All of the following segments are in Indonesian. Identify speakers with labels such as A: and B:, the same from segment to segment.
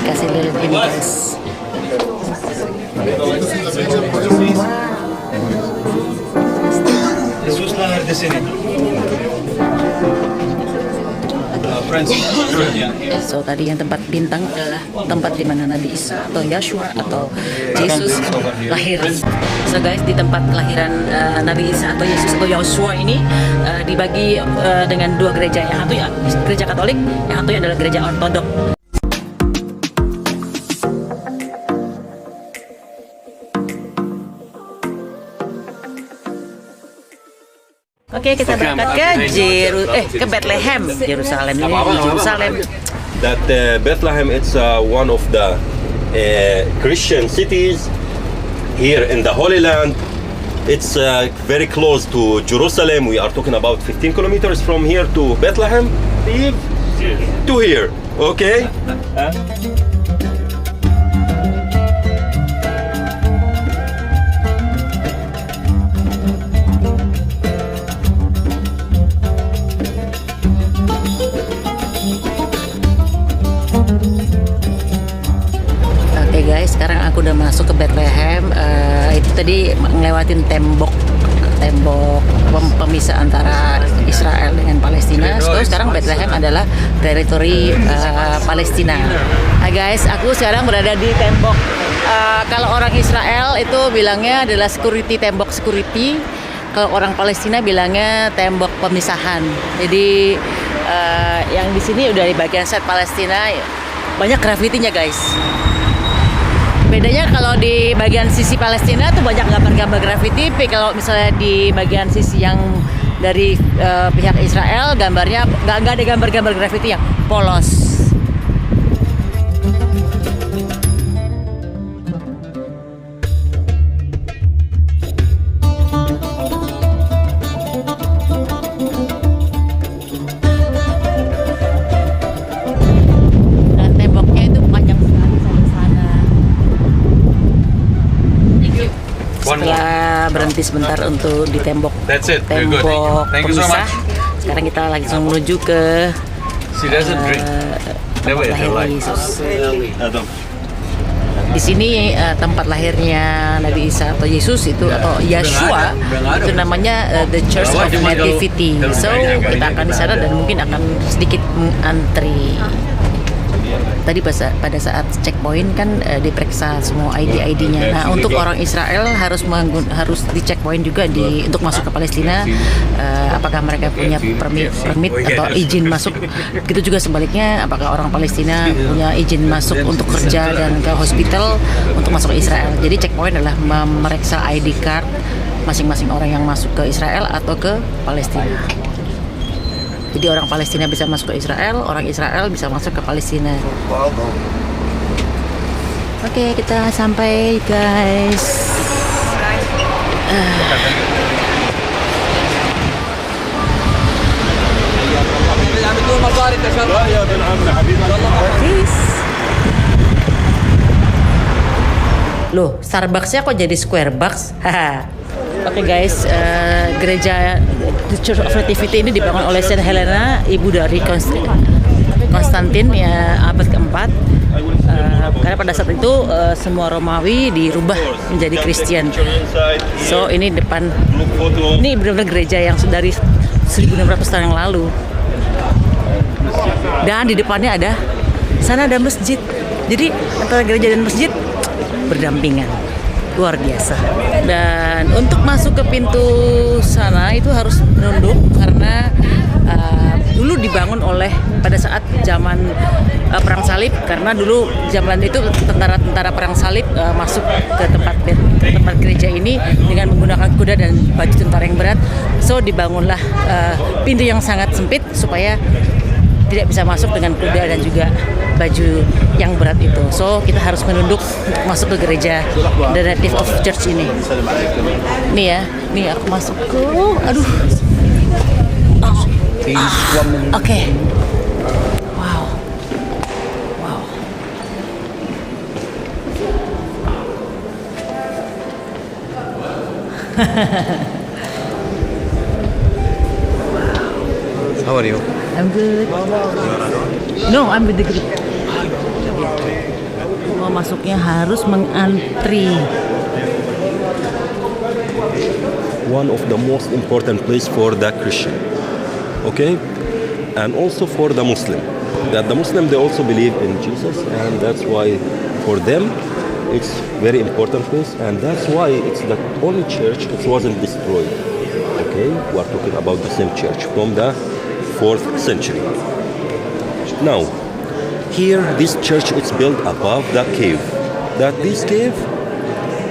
A: dikasih lilit ini guys.
B: Yesus lahir di sini.
A: So tadi yang tempat bintang adalah tempat di mana Nabi Isa atau Yeshua atau Yesus lahir. So guys, di tempat kelahiran Nabi Isa atau Yesus atau Yeshua ini dibagi dengan dua gereja. Yang satu ya gereja Katolik, yang satu adalah gereja Ortodok. Oke, kita berangkat ke Bethlehem, Yerusalem. Ini di Yerusalem.
C: That Bethlehem it's one of the Christian cities here in the Holy Land. It's very close to Jerusalem. We are talking about 15 kilometers from here to Bethlehem. To here, okay?
A: Guys, sekarang aku udah masuk ke Bethlehem. Itu tadi ngelewatin tembok pemisah antara Israel dengan Palestina. So sekarang Bethlehem adalah teritori Palestina. Nah guys, aku sekarang berada di tembok. Kalau orang Israel itu bilangnya adalah tembok security. Kalau orang Palestina bilangnya tembok pemisahan. Jadi yang di sini udah di bagian set Palestina banyak grafitinya guys. Bedanya kalau di bagian sisi Palestina tuh banyak gambar-gambar grafiti, tapi kalau misalnya di bagian sisi yang dari pihak Israel gambarnya nggak ada gambar-gambar grafiti yang polos. Setelah berhenti sebentar untuk di tembok pemisah, sekarang kita langsung menuju ke tempat lahir Yesus. Di sini tempat lahirnya Nabi Isa atau Yesus itu atau Yeshua itu namanya The Church of Nativity. So kita akan di sana dan mungkin akan sedikit mengantri. Tadi pada saat checkpoint kan diperiksa semua ID-nya. Nah, untuk orang Israel harus di checkpoint juga untuk masuk ke Palestina. Apakah mereka punya permit atau izin masuk? Begitu juga sebaliknya, apakah orang Palestina punya izin masuk untuk kerja dan ke hospital untuk masuk ke Israel. Jadi checkpoint adalah memeriksa ID card masing-masing orang yang masuk ke Israel atau ke Palestina. Jadi orang Palestina bisa masuk ke Israel, orang Israel bisa masuk ke Palestina. Oke, kita sampai guys. Loh, Starbucksnya kok jadi Square Box? Oke guys, gereja The Church of Nativity ini dibangun oleh Saint Helena, ibu dari Konstantin ya abad keempat. Karena pada saat itu semua Romawi dirubah menjadi Kristen. So ini ini benar-benar gereja yang dari 1600 tahun yang lalu. Dan di depannya sana ada masjid. Jadi antara gereja dan masjid berdampingan. Luar biasa. Dan untuk masuk ke pintu sana itu harus menunduk karena dulu dibangun pada saat zaman perang salib, karena dulu zaman itu tentara perang salib masuk ke tempat gereja ini dengan menggunakan kuda dan baju tentara yang berat. So dibangunlah pintu yang sangat sempit supaya tidak bisa masuk dengan kuda dan juga baju yang berat itu. So kita harus menunduk untuk masuk ke gereja The Native of Church ini. Nih ya, nih aku masuk ke, aduh. Oke. Wow.
D: How are you?
A: I'm good. No, I'm with the group. masuknya harus mengantri.
C: One of the most important place for the Christian, okay, and also for the Muslim. That the Muslim they also believe in Jesus, and that's why for them it's very important place, and that's why it's the only church that wasn't destroyed. Okay, we are talking about the same church from the 4th century. Now, here this church is built above the cave. That this cave,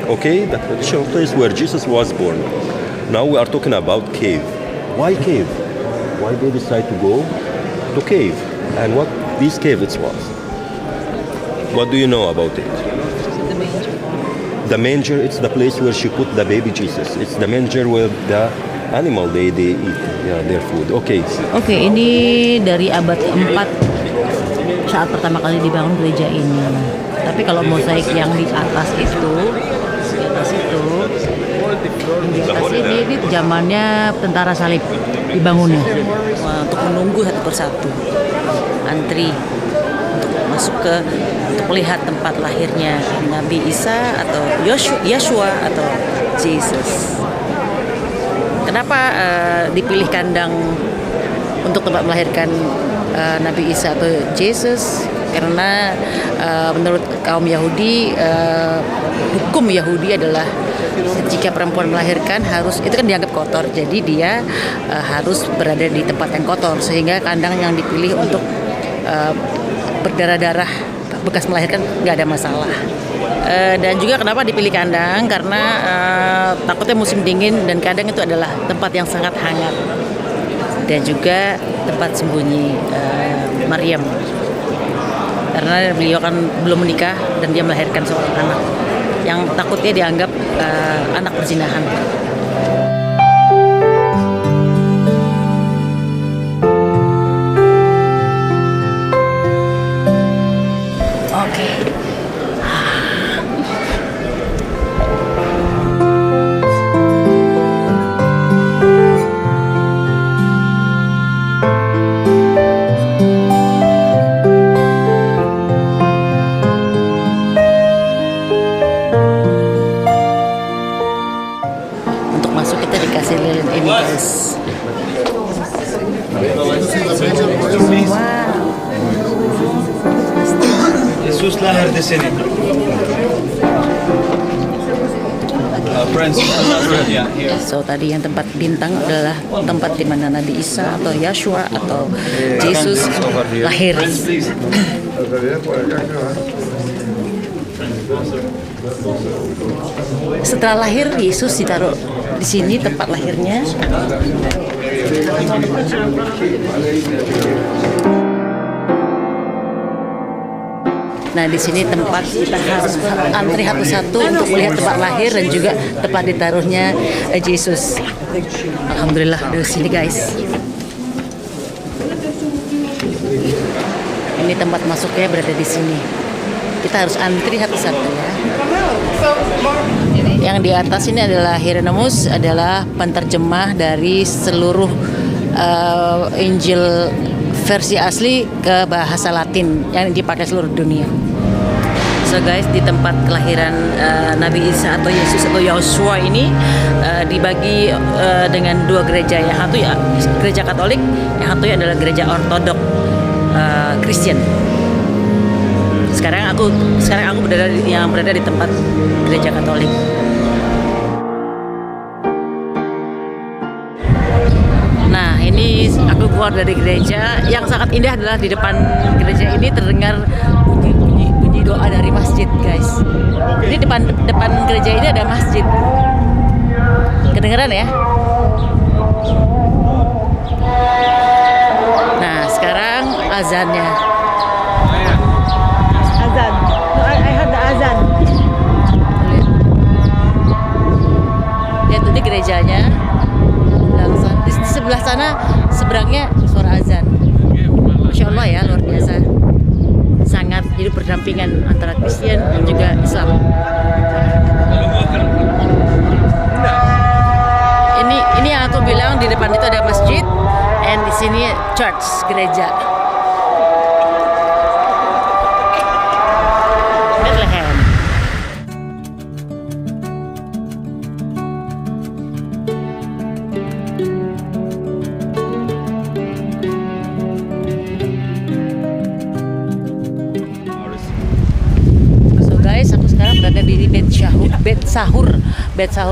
C: okay, the traditional place where Jesus was born. Now we are talking about cave. Why cave? Why they decide to go to cave? And what this cave it was? What do you know about it? The manger, it's the place where she put the baby Jesus. It's the manger where the animal they eat their food. Okay.
A: Oke, ini dari abad 4 saat pertama kali dibangun gereja ini. Tapi kalau mozaik yang di atas itu, ini zamannya tentara salib dibangunnya. Untuk menunggu satu persatu, antri untuk masuk untuk melihat tempat lahirnya Nabi Isa atau Yeshua atau Jesus. Kenapa dipilih kandang untuk tempat melahirkan Nabi Isa atau Jesus? Karena menurut kaum Yahudi, hukum Yahudi adalah jika perempuan melahirkan itu kan dianggap kotor, jadi dia harus berada di tempat yang kotor, sehingga kandang yang dipilih untuk berdarah-darah bekas melahirkan nggak ada masalah. Dan juga kenapa dipilih kandang, karena takutnya musim dingin dan kandang itu adalah tempat yang sangat hangat dan juga tempat sembunyi Maryam, karena beliau kan belum menikah dan dia melahirkan seorang anak yang takutnya dianggap anak perzinahan. Oke. Dikasih lilin ini guys.
B: Yesus lahir di sini.
A: So tadi yang tempat bintang adalah tempat di mana Nabi Isa atau Yeshua atau Yesus lahir. Setelah lahir, Yesus ditaruh di sini tempat lahirnya. Nah, di sini tempat kita harus antri satu-satu untuk melihat tempat lahir dan juga tempat ditaruhnya Yesus. Alhamdulillah di sini guys. Ini tempat masuknya berada di sini. Kita harus antri satu-satu ya. Yang di atas ini adalah Hieronymus, adalah penterjemah dari seluruh Injil versi asli ke bahasa Latin yang dipakai seluruh dunia. So guys, di tempat kelahiran Nabi Isa atau Yesus atau Yeshua ini dibagi dengan dua gereja. Yang satu ya gereja Katolik, yang satu adalah gereja Ortodok Kristen. Sekarang aku berada di tempat gereja Katolik. Nah, ini aku keluar dari gereja. Yang sangat indah adalah di depan gereja ini terdengar bunyi doa dari masjid, guys. Jadi depan gereja ini ada masjid. Kedengeran ya? Nah, sekarang azannya. Azan. I heard the azan. Lihat ini gerejanya. Di sebelah sana seberangnya suara azan. Masya Allah ya, luar biasa. Sangat jadi berdampingan antara Kristen dan juga Islam. Ini yang aku bilang, di depan itu ada masjid, dan di sini church, gereja. Bethlehem. di Bet Sahur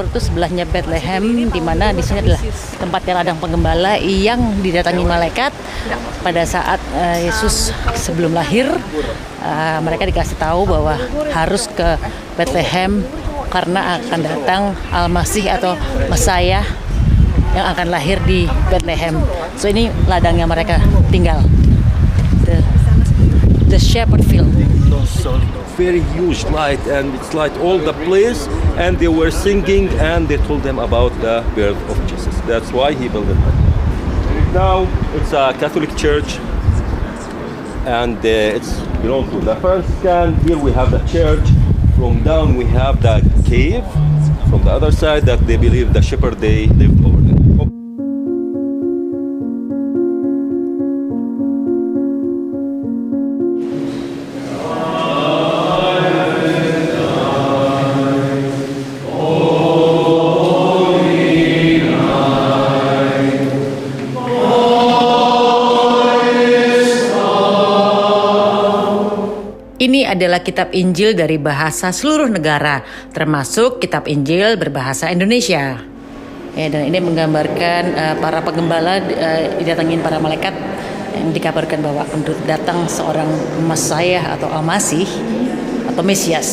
A: itu sebelahnya Bethlehem, di mana di sini adalah tempatnya ladang penggembala yang didatangi malaikat pada saat Yesus sebelum lahir. Mereka dikasih tahu bahwa harus ke Bethlehem karena akan datang Al-Masih atau Mesias yang akan lahir di Bethlehem. So ini ladangnya mereka tinggal. The shepherd field.
C: So very huge light, and it's like all the place, and they were singing and they told them about the birth of Jesus. That's why he built it. Now it's a Catholic church, and it's belong to the Franciscan. Here we have the church. From down we have the cave. From the other side, that they believe the shepherd they lived over there.
A: Ini adalah kitab Injil dari bahasa seluruh negara, termasuk kitab Injil berbahasa Indonesia. Dan ini menggambarkan para penggembala didatangin para malaikat yang dikabarkan bahwa akan datang seorang Mesias atau Al-Masih atau Mesias.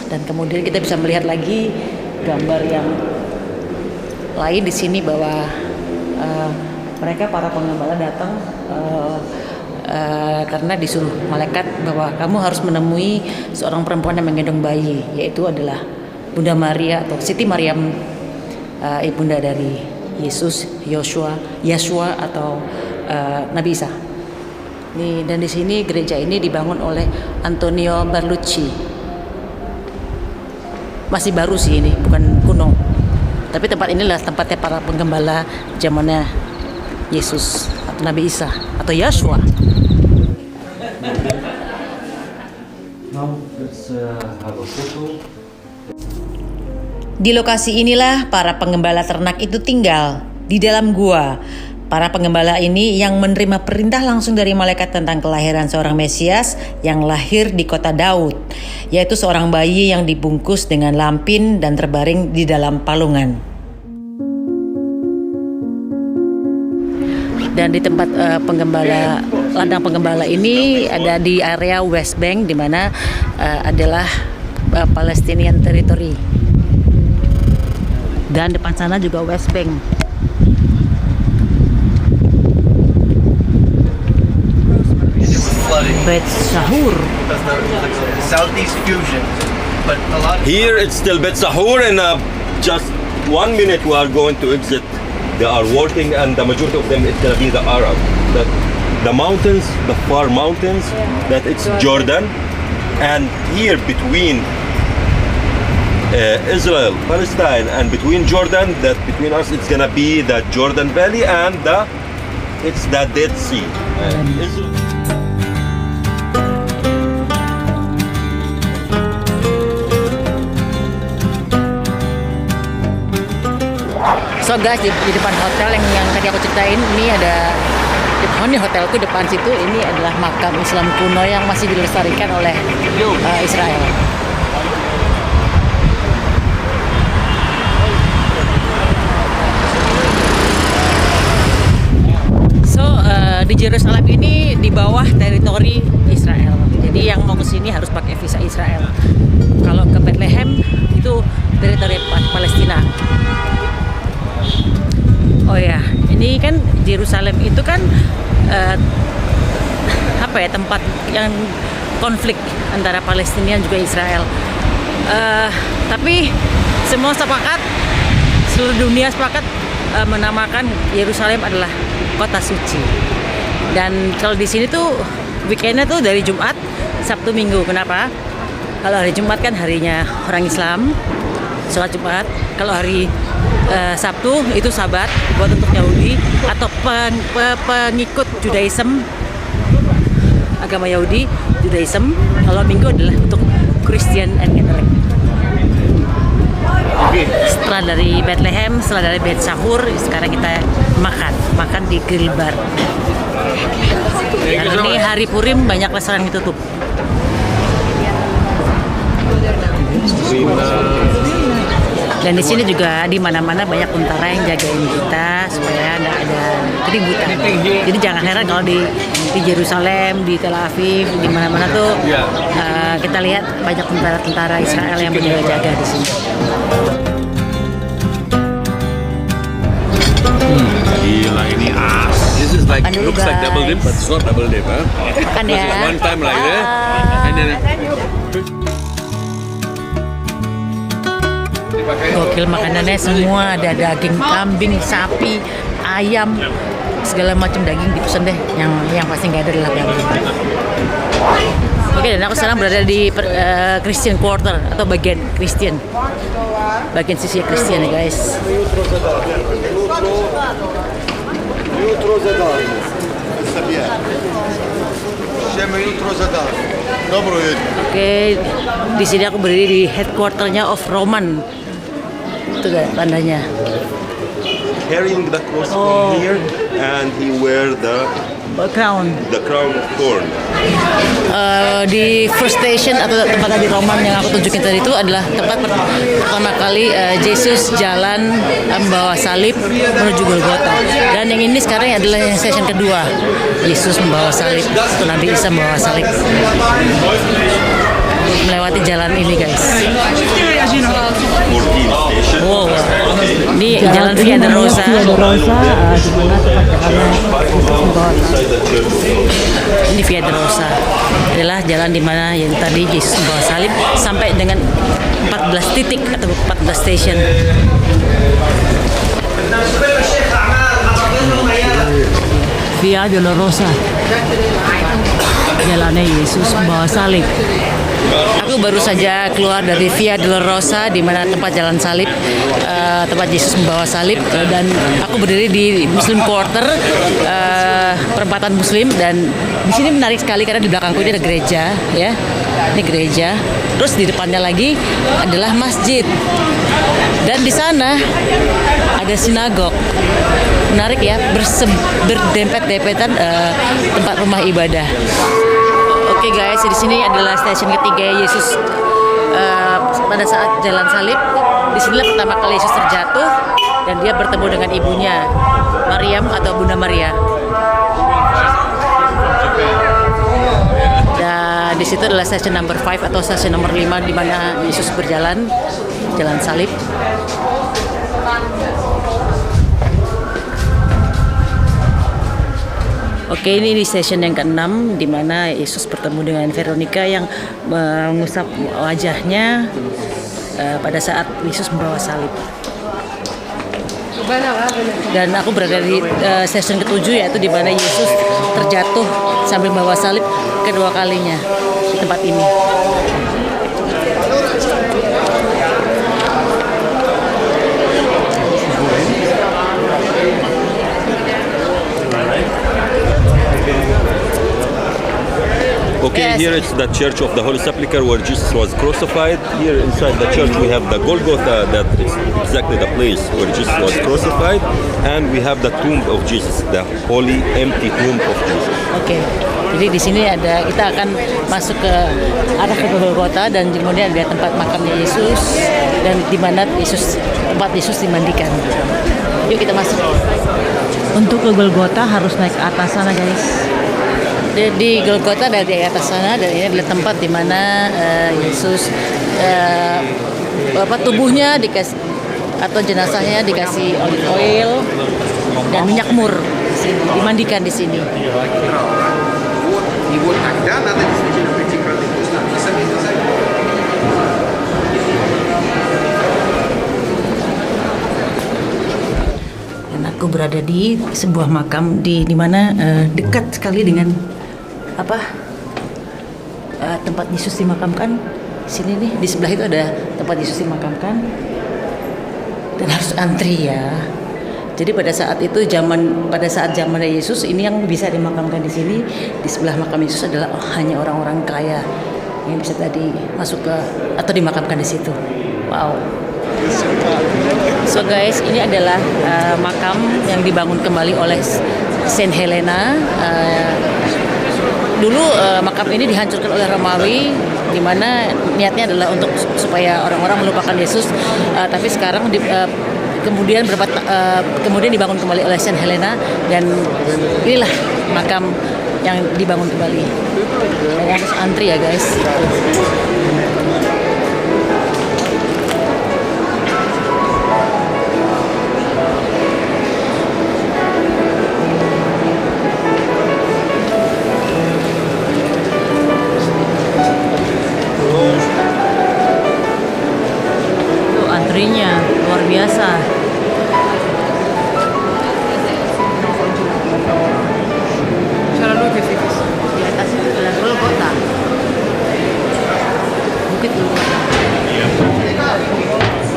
A: Dan kemudian kita bisa melihat lagi gambar yang lain di sini bahwa mereka para penggembala datang karena disuruh malaikat bahwa kamu harus menemui seorang perempuan yang menggendong bayi, yaitu adalah Bunda Maria atau Siti Maryam, ibunda dari Yesus, Yeshua atau Nabi Isa. Dan di sini gereja ini dibangun oleh Antonio Barlucci. Masih baru sih ini, bukan kuno. Tapi tempat inilah tempatnya para penggembala zamannya Yesus atau Nabi Isa atau Yeshua. Di lokasi inilah para penggembala ternak itu tinggal di dalam gua. Para penggembala ini yang menerima perintah langsung dari malaikat tentang kelahiran seorang Mesias yang lahir di kota Daud, yaitu seorang bayi yang dibungkus dengan lampin dan terbaring di dalam palungan. Dan di tempat ladang penggembala ini ada di area West Bank, di mana adalah Palestinian Territory. Dan depan sana juga West Bank. Bet Sahur.
B: Southeast fusion, but a lot.
C: Here it's still Bet Sahur, and just 1 minute we are going to exit. They are working, and the majority of them is gonna be the Arab. The mountains, the far mountains, that it's Jordan, and here between Israel, Palestine, and between Jordan, that between us, it's gonna be the Jordan Valley, and it's the Dead Sea.
A: So guys, di depan hotel yang tadi aku ceritain, ini ada ini hotelku depan situ, ini adalah makam Islam kuno yang masih dilestarikan oleh Israel. So di Yerusalem ini di bawah teritori Israel. Jadi yang mau ke sini harus pakai visa Israel. Kalau ke Bethlehem itu teritori Palestina. Oh ya, ini kan Yerusalem itu kan tempat yang konflik antara Palestina dan juga Israel. Tapi semua sepakat, seluruh dunia sepakat menamakan Yerusalem adalah kota suci. Dan kalau di sini tuh weekendnya tuh dari Jumat, Sabtu, Minggu. Kenapa? Kalau hari Jumat kan harinya orang Islam, sholat Jumat. Kalau hari Sabtu itu Sabat buat untuk Yahudi atau pengikut Judaism, agama Yahudi, Judaism. Kalau Minggu adalah untuk Christian and Catholic. Setelah dari Bethlehem, setelah dari Bet Sahur, sekarang kita makan di grill bar. Karena ini hari Purim banyak restoran yang tutup. Dan di sini juga di mana-mana banyak tentara yang jagain kita supaya nggak ada keributan. Jadi jangan heran kalau di Yerusalem, di Tel Aviv, di mana-mana tuh kita lihat banyak tentara-tentara Israel yang berjaga-jaga di sini.
D: Gila ini as. This is like
A: Aduh,
D: looks like
A: guys.
D: double dip, but it's not double dip, huh?
A: Makan
D: Because
A: ya.
D: it's one time like that, and then
A: Gokil makanannya semua, ada daging kambing, sapi, ayam, segala macam daging dipesan deh. Yang pasti nggak ada adalah daging. Oke, dan aku sekarang berada di Christian Quarter atau bagian Christian, bagian sisi Christian ya guys. Oke, di sini aku berdiri di headquarternya of Roman. Itu tandanya.
C: Carrying the cross
A: Oh.
C: from here, and he wear the
A: Crown.
C: crown of thorn.
A: Di first station atau tempat di Roman yang aku tunjukin tadi itu adalah tempat pertama kali Yesus jalan membawa salib menuju Golgota. Dan yang ini sekarang adalah yang station kedua, Yesus membawa salib atau Nabi Isa membawa salib melewati jalan ini guys.
C: 14 station.
A: Wow, ini jalan Via Dolorosa. Ini Via Dolorosa adalah jalan di mana yang tadi Yesus membawa salib sampai dengan 14 titik atau 14 station. Via Dolorosa, jalannya Yesus membawa salib. Aku baru saja keluar dari Via Dolorosa di mana tempat jalan salib, tempat Yesus membawa salib, dan aku berdiri di Muslim Quarter, perempatan Muslim, dan di sini menarik sekali karena di belakangku ini ada gereja, ya, ini gereja. Terus di depannya lagi adalah masjid, dan di sana ada sinagog. Menarik ya, berdempet-dempetan tempat rumah ibadah. Oke guys, di sini adalah stasiun ketiga Yesus pada saat jalan salib. Di sinilah pertama kali Yesus terjatuh dan dia bertemu dengan ibunya Maryam atau Bunda Maria. Dan di situ adalah stasiun number 5 atau stasiun nomor 5 di mana Yesus berjalan jalan salib. Oke, ini di stasiun yang ke-6 di mana Yesus bertemu dengan Veronica yang mengusap wajahnya pada saat Yesus membawa salib. Dan aku berada di stasiun ke-7 yaitu di mana Yesus terjatuh sambil membawa salib kedua kalinya di tempat ini.
C: Okay,
A: Yes.
C: here is the Church of the Holy Sepulchre where Jesus was crucified. Here inside the church we have the Golgotha, that is exactly the place where Jesus was crucified, and we have the tomb of Jesus, the holy empty tomb of Jesus.
A: Oke, jadi di sini kita akan masuk ke arah ke Golgota dan kemudian ada tempat makamnya Yesus dan di mana tempat Yesus dimandikan. Yuk kita masuk. Untuk ke Golgota harus naik ke atas sana guys. Di Golgota ada di atas sana dan ini adalah tempat di mana Yesus tubuhnya dikasih atau jenazahnya dikasih olive oil dan minyak mur dimandikan di sini. Dan aku berada di sebuah makam di mana dekat sekali dengan tempat Yesus dimakamkan. Sini nih di sebelah itu ada tempat Yesus dimakamkan dan harus antri ya. Jadi pada saat zaman Yesus ini yang bisa dimakamkan di sini di sebelah makam Yesus adalah hanya orang-orang kaya yang bisa tadi masuk ke atau dimakamkan di situ. Wow. So guys, ini adalah makam yang dibangun kembali oleh Saint Helena dulu makam ini dihancurkan oleh Romawi, di mana niatnya adalah untuk supaya orang-orang melupakan Yesus. Tapi sekarang kemudian kemudian dibangun kembali oleh Saint Helena, dan inilah makam yang dibangun kembali. Dan harus antri ya guys. Tuh antrinya luar biasa. Di atas itu adalah Golgota. Bukit Golgota.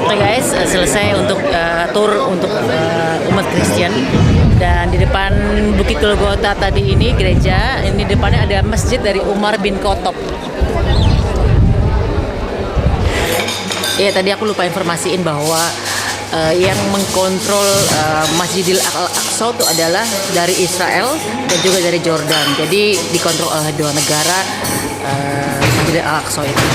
A: Oke guys, selesai untuk tour untuk umat Kristen. Dan di depan Bukit Golgota tadi ini gereja, ini depannya ada masjid dari Umar bin Khattab. Ya tadi aku lupa informasiin bahwa yang mengkontrol Masjidil Aqsa itu adalah dari Israel dan juga dari Jordan. Jadi dikontrol oleh dua negara Masjidil Aqsa itu.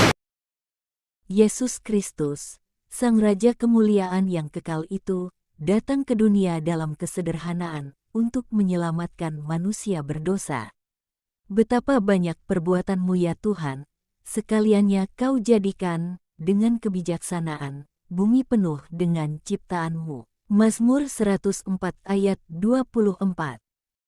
E: Yesus Kristus, Sang Raja kemuliaan yang kekal itu, datang ke dunia dalam kesederhanaan untuk menyelamatkan manusia berdosa. Betapa banyak perbuatanmu ya Tuhan, sekaliannya Kau jadikan dengan kebijaksanaan, bumi penuh dengan ciptaanmu. Mazmur 104 ayat 24.